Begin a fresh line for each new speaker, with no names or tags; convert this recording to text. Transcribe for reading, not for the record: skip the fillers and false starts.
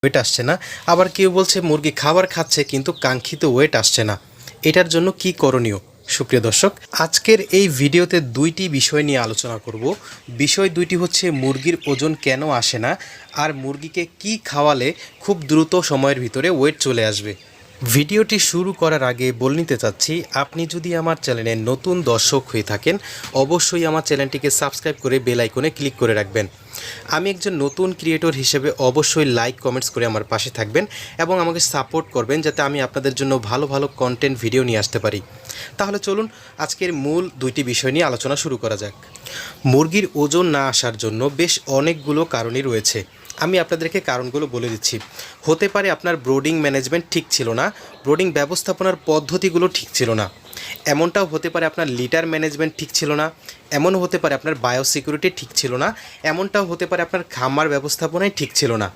Wait আসছে না, আবার কেউ বলছে মুরগি খাবার খাচ্ছে কিন্তু কাঙ্ক্ষিত ওয়েট আসছে না। এটার জন্য কি করণীয়? সুপ্রিয় দর্শক, আজকের এই ভিডিওতে দুইটি বিষয় নিয়ে আলোচনা করব। বিষয় দুইটি হচ্ছে মুরগির ওজন কেন আসে না, আর মুরগিকে কি খাওয়ালে খুব দ্রুত সময়ের ভিতরে ওয়েট চলে আসবে। ভিডিওটি শুরু করার আগে বলে নিতে চাচ্ছি, আপনি যদি আমার চ্যানেলে নতুন দর্শক হয়ে থাকেন অবশ্যই আমার চ্যানেলটিকে সাবস্ক্রাইব করে বেল আইকনে ক্লিক করে রাখবেন। আমি একজন নতুন ক্রিয়েটর হিসেবে অবশ্যই লাইক কমেন্টস করে আমার পাশে থাকবেন এবং আমাকে সাপোর্ট করবেন যাতে আমি আপনাদের জন্য ভালো ভালো কন্টেন্ট ভিডিও নিয়ে আসতে পারি। তাহলে চলুন আজকের মূল দুইটি বিষয় নিয়ে আলোচনা শুরু করা যাক। মুরগির ওজন না আসার জন্য বেশ অনেকগুলো কারণই রয়েছে। আমি আপনাদেরকে কারণগুলো বলে দিচ্ছি। হতে পারে আপনার ব্রোডিং ম্যানেজমেন্ট ঠিক ছিল না, ব্রোডিং ব্যবস্থাপনার পদ্ধতিগুলো ঠিক ছিল না। এমনটাও হতে পারে আপনার লিটার ম্যানেজমেন্ট ঠিক ছিল না, এমনও হতে পারে আপনার বায়োসিকিউরিটি ঠিক ছিল না, এমনটাও হতে পারে আপনার খামার ব্যবস্থাপনাই ঠিক ছিল না।